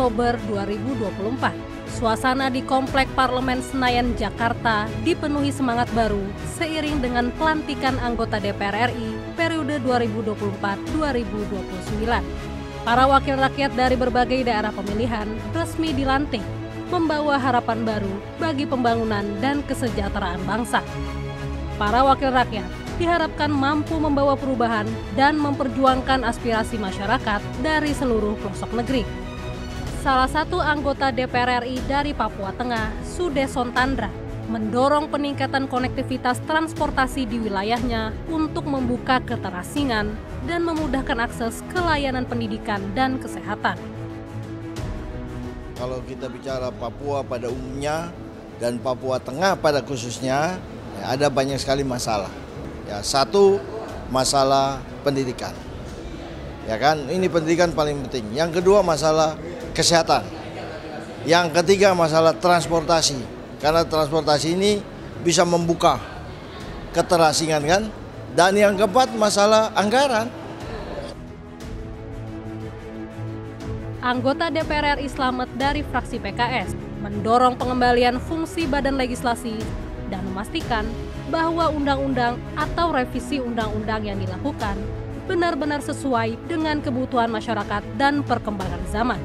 Oktober 2024. Suasana di Komplek Parlemen Senayan, Jakarta dipenuhi semangat baru seiring dengan pelantikan anggota DPR RI periode 2024-2029. Para wakil rakyat dari berbagai daerah pemilihan resmi dilantik, membawa harapan baru bagi pembangunan dan kesejahteraan bangsa. Para wakil rakyat diharapkan mampu membawa perubahan dan memperjuangkan aspirasi masyarakat dari seluruh pelosok negeri. Salah satu anggota DPR RI dari Papua Tengah, Sudeson Tandra, mendorong peningkatan konektivitas transportasi di wilayahnya untuk membuka keterasingan dan memudahkan akses ke layanan pendidikan dan kesehatan. Kalau kita bicara Papua pada umumnya dan Papua Tengah pada khususnya, ada banyak sekali masalah. Ya, satu, masalah pendidikan. Ya kan, ini pendidikan paling penting. Yang kedua, masalah kesehatan. Yang ketiga, masalah transportasi. Karena transportasi ini bisa membuka keterasingan kan. Dan yang keempat, masalah anggaran. Anggota DPR RI Slamet dari fraksi PKS mendorong pengembalian fungsi badan legislasi dan memastikan bahwa undang-undang atau revisi undang-undang yang dilakukan benar-benar sesuai dengan kebutuhan masyarakat dan perkembangan zaman.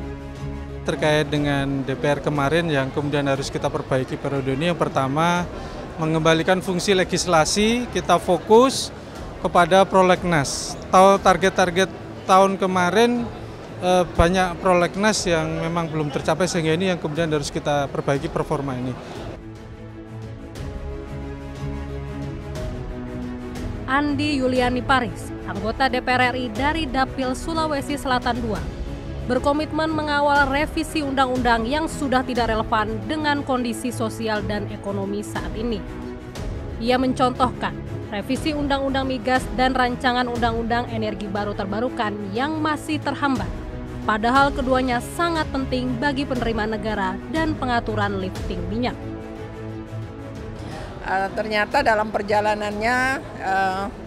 Terkait dengan DPR kemarin yang kemudian harus kita perbaiki periode ini, yang pertama mengembalikan fungsi legislasi, kita fokus kepada prolegnas. Target-target tahun kemarin banyak prolegnas yang memang belum tercapai, sehingga ini yang kemudian harus kita perbaiki performa ini. Andi Yuliani Paris, anggota DPR RI dari Dapil Sulawesi Selatan II, berkomitmen mengawal revisi undang-undang yang sudah tidak relevan dengan kondisi sosial dan ekonomi saat ini. Ia mencontohkan revisi Undang-Undang Migas dan rancangan Undang-Undang Energi Baru Terbarukan yang masih terhambat, padahal keduanya sangat penting bagi penerimaan negara dan pengaturan lifting minyak. Ternyata dalam perjalanannya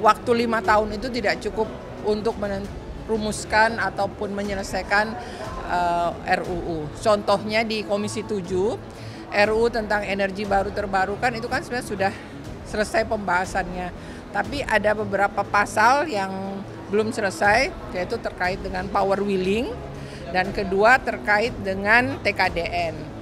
waktu 5 tahun itu tidak cukup untuk merumuskan ataupun menyelesaikan RUU. Contohnya di Komisi 7, RUU tentang energi baru terbarukan itu kan sebenarnya sudah selesai pembahasannya. Tapi ada beberapa pasal yang belum selesai, yaitu terkait dengan power wheeling dan kedua terkait dengan TKDN.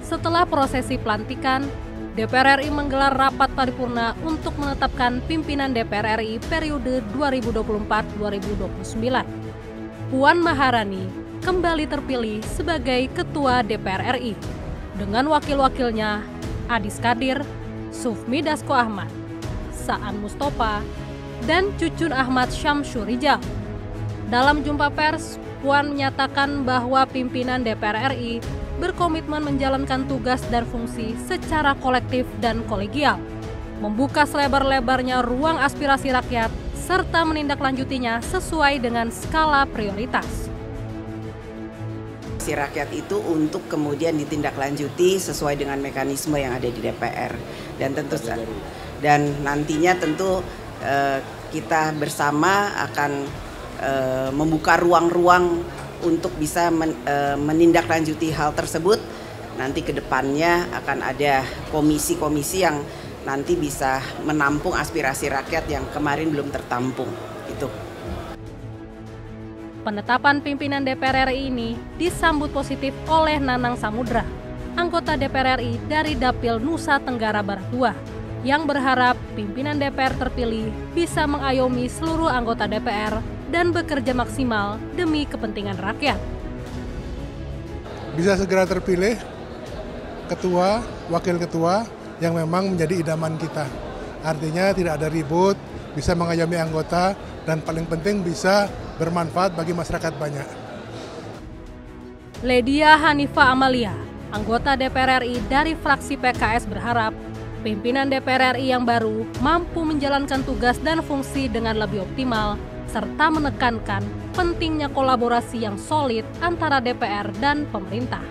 Setelah prosesi pelantikan, DPR RI menggelar rapat paripurna untuk menetapkan pimpinan DPR RI periode 2024-2029. Puan Maharani kembali terpilih sebagai Ketua DPR RI dengan wakil-wakilnya Adis Kadir, Sufmi Dasko Ahmad, Saan Mustafa, dan Cucun Ahmad Syamsur Rijal. Dalam jumpa pers, Puan menyatakan bahwa pimpinan DPR RI berkomitmen menjalankan tugas dan fungsi secara kolektif dan kolegial, membuka selebar-lebarnya ruang aspirasi rakyat, serta menindaklanjutinya sesuai dengan skala prioritas. Si rakyat itu untuk kemudian ditindaklanjuti sesuai dengan mekanisme yang ada di DPR, dan tentu dan nantinya tentu kita bersama akan membuka ruang-ruang untuk bisa menindaklanjuti hal tersebut. Nanti ke depannya akan ada komisi-komisi yang nanti bisa menampung aspirasi rakyat yang kemarin belum tertampung. Itu. Penetapan pimpinan DPR RI ini disambut positif oleh Nanang Samudra, anggota DPR RI dari Dapil Nusa Tenggara Barat II, yang berharap pimpinan DPR terpilih bisa mengayomi seluruh anggota DPR dan bekerja maksimal demi kepentingan rakyat. Bisa segera terpilih ketua, wakil ketua yang memang menjadi idaman kita. Artinya tidak ada ribut, bisa mengayomi anggota, dan paling penting bisa bermanfaat bagi masyarakat banyak. Ledia Hanifa Amalia, anggota DPR RI dari fraksi PKS berharap pimpinan DPR RI yang baru mampu menjalankan tugas dan fungsi dengan lebih optimal, serta menekankan pentingnya kolaborasi yang solid antara DPR dan pemerintah.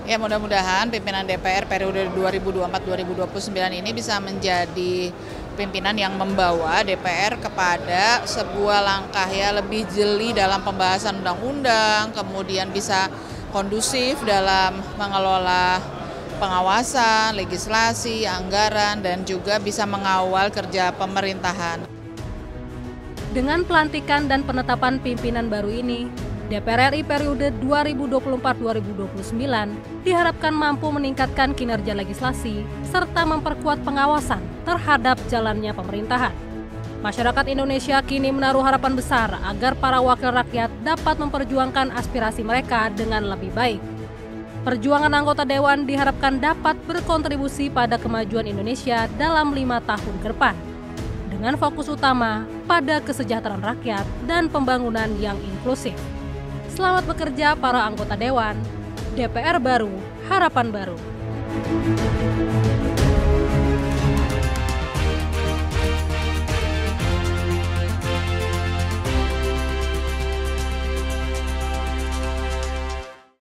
Ya, mudah-mudahan pimpinan DPR periode 2024-2029 ini bisa menjadi pimpinan yang membawa DPR kepada sebuah langkah ya lebih jeli dalam pembahasan undang-undang, kemudian bisa kondusif dalam mengelola pengawasan, legislasi, anggaran, dan juga bisa mengawal kerja pemerintahan. Dengan pelantikan dan penetapan pimpinan baru ini, DPR RI periode 2024-2029 diharapkan mampu meningkatkan kinerja legislasi serta memperkuat pengawasan terhadap jalannya pemerintahan. Masyarakat Indonesia kini menaruh harapan besar agar para wakil rakyat dapat memperjuangkan aspirasi mereka dengan lebih baik. Perjuangan anggota Dewan diharapkan dapat berkontribusi pada kemajuan Indonesia dalam 5 tahun ke depan, dengan fokus utama pada kesejahteraan rakyat dan pembangunan yang inklusif. Selamat bekerja para anggota Dewan, DPR baru, harapan baru.